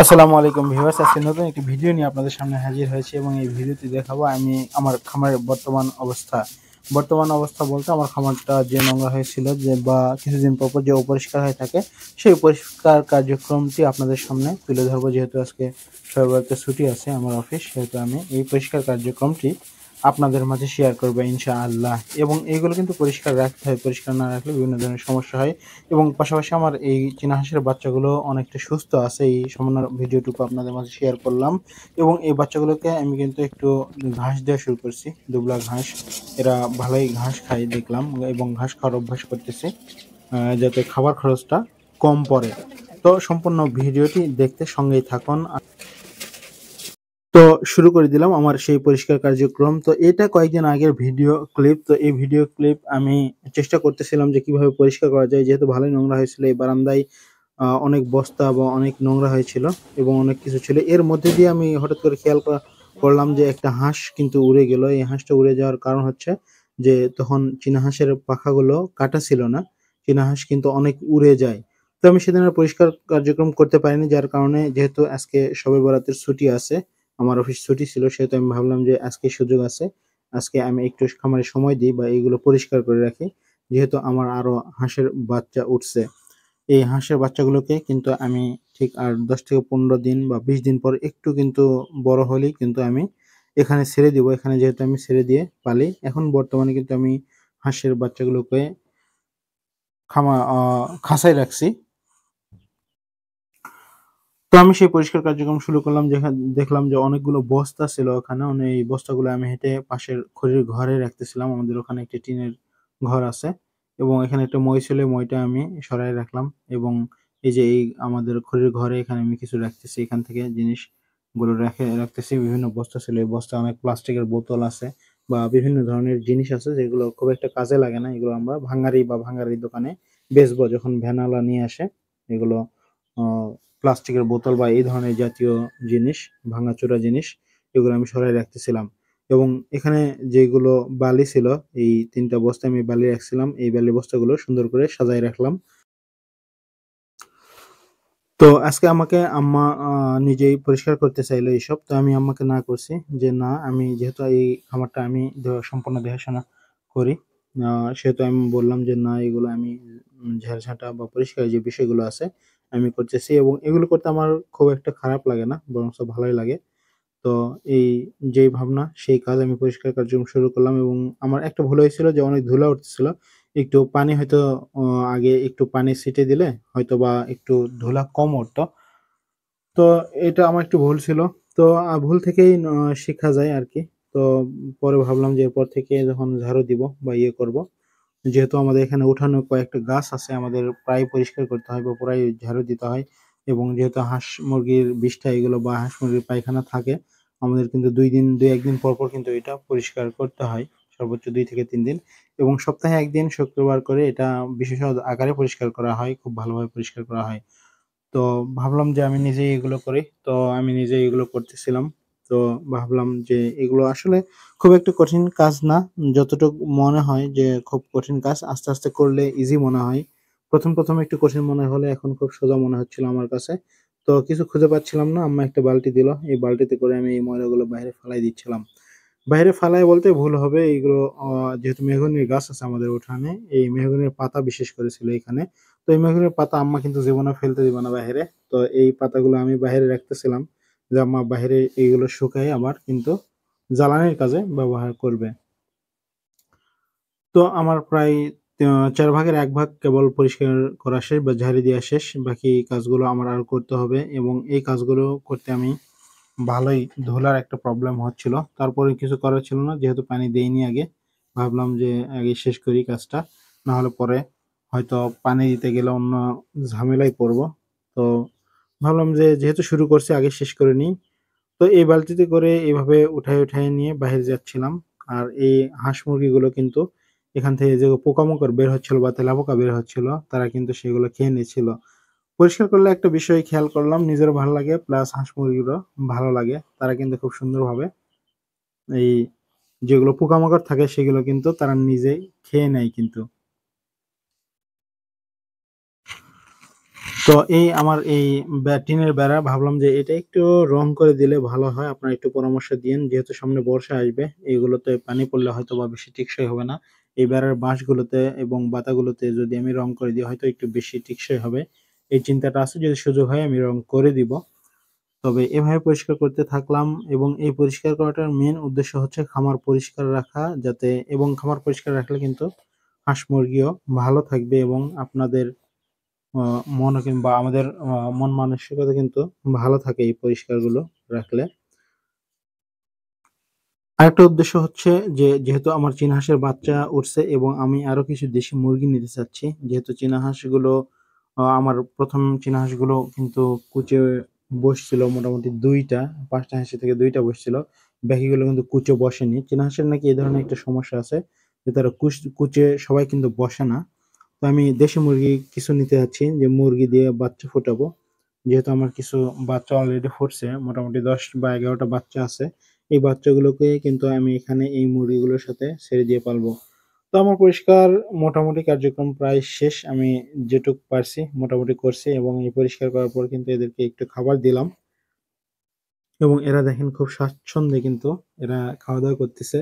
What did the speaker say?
আসসালামু আলাইকুম ভিউয়ার্স, আজকে নতুন একটি ভিডিও নিয়ে আপনাদের সামনে হাজির হয়েছি এবং এই ভিডিওতে দেখাবো আমি আমার খামারের বর্তমান অবস্থা বলতে আমার খামারটা যে নোংরা হয়েছিল যে বা কিছুদিন পর পর যে অপরিষ্কার হয়ে থাকে সেই পরিষ্কার কার্যক্রমটি আপনাদের সামনে তুলে ধরবো। যেহেতু আজকে সরকারিতে ছুটি আছে আমার অফিস, সেহেতু আমি এই পরিষ্কার কার্যক্রমটি আপনাদের মাঝে শেয়ার করবো ইনশাআল্লাহ। এবং এইগুলো কিন্তু পরিষ্কার রাখতে হয়, পরিষ্কার না রাখলে বিভিন্ন ধরনের সমস্যা হয়। এবং পাশাপাশি আমার এই চীনা হাঁসের বাচ্চাগুলো অনেকটা সুস্থ আছে, এই সামান্য ভিডিওটুকু আপনাদের মাঝে শেয়ার করলাম। এবং এই বাচ্চাগুলোকে আমি কিন্তু একটু ঘাস দেওয়া শুরু করছি, দুবলা ঘাস। এরা ভালোই ঘাস খায় দেখলাম এবং ঘাস খাওয়ার অভ্যাস করতেছি, যাতে খাবার খরচটা কম পড়ে। তো সম্পূর্ণ ভিডিওটি দেখতে সঙ্গেই থাকুন। তো শুরু করে দিলাম আমার সেই পরিষ্কার কার্যক্রম। তো এটা কয়েকদিন আগের ভিডিও ক্লিপ। তো এই ভিডিও ক্লিপ আমি চেষ্টা করতেছিলাম যে কিভাবে পরিষ্কার করা যায়, যেহেতু ভালোই নোংরা হয়েছিল এই বারান্দায়। অনেক বস্তা বা অনেক নোংরা হয়েছিল এবং অনেক কিছু ছিল। এর মধ্যে দিয়ে আমি হঠাৎ করে খেয়াল করলাম যে একটা হাঁস কিন্তু উড়ে গেল। এই হাঁসটা উড়ে যাওয়ার কারণ হচ্ছে যে তখন চীনা হাঁসের পাখাগুলো কাটা ছিল না। চীনা হাঁস কিন্তু অনেক উড়ে যায়। তো আমি সেদিন আর পরিষ্কার কার্যক্রম করতে পারিনি, যার কারণে যেহেতু আজকে শবে বরাতের ছুটি আছে, আমার অফিস ছুটি ছিল, সেহেতু আমি ভাবলাম যে আজকে সুযোগ আছে, আজকে আমি একটু খামারে সময় দিই বা এইগুলো পরিষ্কার করে রাখি। যেহেতু আমার আরো হাঁসের বাচ্চা উঠছে, এই হাঁসের বাচ্চাগুলোকে কিন্তু আমি ঠিক আর 10 থেকে 15 দিন বা 20 দিন পর একটু কিন্তু বড় হলেই কিন্তু আমি এখানে ছেড়ে দিব। এখানে যেহেতু আমি ছেড়ে দিয়ে পালি, এখন বর্তমানে কিন্তু আমি হাঁসের বাচ্চাগুলোকে খাঁচায় রাখছি। তো আমি সেই পরিষ্কার কার্যক্রম শুরু করলাম, যেখানে দেখলাম যে অনেকগুলো বস্তা ছিল ওখানে। এই বস্তাগুলো আমি হেঁটে পাশের খড়ির ঘরে রাখতেছিলাম। আমাদের ওখানে একটি টিনের ঘর আছে এবং এখানে একটা মই ছিল, মইটা আমি সরাই রাখলাম। এবং এই যে এই আমাদের খড়ির ঘরে এখানে আমি কিছু রাখতেছি, এখান থেকে জিনিসগুলো রাখতেছি। বিভিন্ন বস্তা ছিল, এই বস্তা অনেক প্লাস্টিকের বোতল আছে বা বিভিন্ন ধরনের জিনিস আছে যেগুলো খুব একটা কাজে লাগে না। এগুলো আমরা ভাঙ্গারির দোকানে বেচবো যখন ভ্যানওয়ালা নিয়ে আসে। এগুলো আহ প্লাস্টিকের বোতল বা এই ধরনের জাতীয় জিনিস, ভাঙাচোরা জিনিস, এগুলো আমি সরাই রাখতেছিলাম। এবং এখানে যেগুলো বালি ছিল, এই 3টা বস্তা আমি বালি রাখছিলাম, এই বালি বস্তাগুলো সুন্দর করে সাজায় রাখলাম। তো আজকে আমাকে আম্মা নিজেই পরিষ্কার করতে চাইলো এইসব। তো আমি আম্মাকে না করছি যে না, আমি যেহেতু এই খামারটা আমি সম্পূর্ণ দেখাশোনা করি, সেহেতু আমি বললাম যে না, এগুলো আমি ঝাড়ঝাঁটা বা পরিষ্কার যে বিষয়গুলো আছে আমি করতেছি। এবং এগুলো করতে আমার খুব একটা খারাপ লাগে না, বরঞ্চ ভালোই লাগে। তো এই যেই ভাবনা সেই কাজ, আমি পরিষ্কার কার্যক্রম শুরু করলাম। এবং আমার একটা ভুল হয়েছিল যে অনেক ধুলা উঠতেছিল। একটু পানি হয়তো আগে একটু পানি ছিটে দিলে হয়তো বা একটু ধুলা কম উঠতো। তো এটা আমার একটু ভুল ছিল। তো ভুল থেকেই শিখা যায় আরকি। তো পরে ভাবলাম যে এরপর থেকে যখন ঝাড়ু দিব বা ইয়ে করব, যেহেতু আমাদের এখানে উঠানে কয়েকটা গাছ আছে, আমাদের প্রায় পরিষ্কার করতে হয় বা প্রায় ঝাড়ু দিতে হয়। এবং যেহেতু হাঁস মুরগির বিষ্ঠা এগুলো বা হাঁস মুরগির পায়খানা থাকে, আমাদের কিন্তু 2 1 দিন পর পর কিন্তু এটা পরিষ্কার করতে হয়, সর্বোচ্চ 2 থেকে 3 দিন। এবং সপ্তাহে 1 দিন শুক্রবার করে এটা বিশেষ আকারে পরিষ্কার করা হয়, খুব ভালোভাবে পরিষ্কার করা হয়। তো ভাবলাম যে আমি নিজেই এগুলো করি। তো আমি নিজেই এগুলো করতেছিলাম। তো ভাবলাম যে এগুলো আসলে খুব একটা কঠিন কাজ না। যতটুকু মনে হয় যে খুব কঠিন কাজ, আস্তে, আস্তে করলে ইজি মনে হয়। ১ম একটু কঠিন মনে হলে এখন খুব সোজা মনে হচ্ছিল আমার কাছে। তো কিছু খুঁজে পাচ্ছিলাম না। আম্মা একটা বালতি দিল। এই বালতিতে করে আমি এই ময়লাগুলো বাইরে ফালাই দিচ্ছিলাম। বাইরে ফালায় বলতে ভুল হবে। এইগুলো যেহেতু মেহগনির গাছ আছে আমাদের উঠানে, এই মেহগনির পাতা বিশেষ করে ছিল এখানে। তো এই মেহগনির পাতা আম্মা কিন্তু জীবনেও ফেলতে দিবে না বাহিরে। তো এই পাতাগুলো আমি বাহিরে রাখতেছিলাম যে আম্মা বাহিরে এইগুলো শুকায় আবার কিন্তু জ্বালানির কাজে ব্যবহার করবে। তো আমার প্রায় ৪ ভাগের ১ ভাগ কেবল পরিষ্কার করা শেষ বা ঝাড়ি দেওয়া শেষ। বাকি কাজগুলো আমার আরো করতে হবে এবং এই কাজগুলো করতে আমি ভালোই ধুলার একটা প্রবলেম হচ্ছিল। তারপরে কিছু করার ছিল না। যেহেতু পানি দেইনি আগে, ভাবলাম যে আগে শেষ করি কাজটা। না হলে পরে হয়তো পানি দিতে গেলে অন্য ঝামেলায় পড়বো। তো ভাবলাম যে যেহেতু শুরু করছি আগে শেষ করে নিই। তো এই বালতিতে করে এভাবে উঠায়ে নিয়ে বাহিরে যাচ্ছিলাম। আর এই হাঁস মুরগিগুলো কিন্তু এখান থেকে যে পোকামাকড় বের হচ্ছিল বা তেলাপোকা বের হচ্ছিল, তারা কিন্তু সেগুলো খেয়ে নিচ্ছিল। পরিষ্কার করলে একটা বিষয় খেয়াল করলাম, নিজেরও ভালো লাগে প্লাস হাঁস মুরগিরও ভালো লাগে। তারা কিন্তু খুব সুন্দরভাবে এই যেগুলো পোকামাকড় থাকে সেগুলো কিন্তু তারা নিজেই খেয়ে নেয় কিন্তু। তো এই আমার এই টিনের বেড়া ভাবলাম যে এটা একটু রং করে দিলে ভালো হয়। আপনারা একটু পরামর্শ দিয়েন। যেহেতু সামনে বর্ষা আসবে, এগুলোতে পানি পড়লে হয়তোবা বেশি টেকসই হবে না। এই বেড়ার বাঁশগুলোতে এবং বাতাগুলোতে যদি আমি রং করে দিই হয়তো একটু বেশি টেকসই হবে। এই চিন্তাটা আছে, যদি সুযোগ হয় আমি রং করে দিব। তবে এভাবে পরিষ্কার করতে থাকলাম এবং এই পরিষ্কার করাটার মেইন উদ্দেশ্য হচ্ছে খামার পরিষ্কার রাখা, যাতে এবং খামার পরিষ্কার রাখলে কিন্তু হাঁস মুরগিও ভালো থাকবে এবং আপনাদের আ মনও কিংবা আমাদের মন মানসিকতা কিন্তু ভালো থাকে এই পরিষ্কারগুলো রাখলে। আরেকটা উদ্দেশ্য হচ্ছে যে, যেহেতু আমার চীনা হাঁসের বাচ্চা উঠছে এবং আমি আরো কিছু দেশি মুরগি নিতে চাচ্ছি। যেহেতু চীনা হাঁসগুলো আমার ১ম চীনা হাঁসগুলো কিন্তু কুচে বসছিল মোটামুটি ২ টা, ৫ টা হাঁসের থেকে ২ টা বসছিল। বাকিগুলো কিন্তু কুচে বসেনি। চীনা হাঁসের নাকি এ ধরনের একটা সমস্যা আছে যে, তারা কুচে সবাই কিন্তু বসে না। তো আমি দেশি মুরগি কিছু নিতে যাচ্ছি, যে মুরগি দিয়ে বাচ্চা ফোটাবো। যেহেতু আমার কিছু বাচ্চা অলরেডি ফুটছে, মোটামুটি ১০ বা ১১ টা বাচ্চা আছে। এই বাচ্চাগুলোকে কিন্তু আমি এখানে এই মুরগিগুলোর সাথে ছেড়ে দিয়ে পালবো। তো আমার পরিষ্কার মোটামুটি কার্যক্রম প্রায় শেষ। আমি যেটুক পারছি মোটামুটি করছি এবং এই পরিষ্কার করার পর কিন্তু এদেরকে একটু খাবার দিলাম এবং এরা দেখেন খুব স্বাচ্ছন্দ্যে কিন্তু এরা খাওয়া-দাওয়া করতেছে।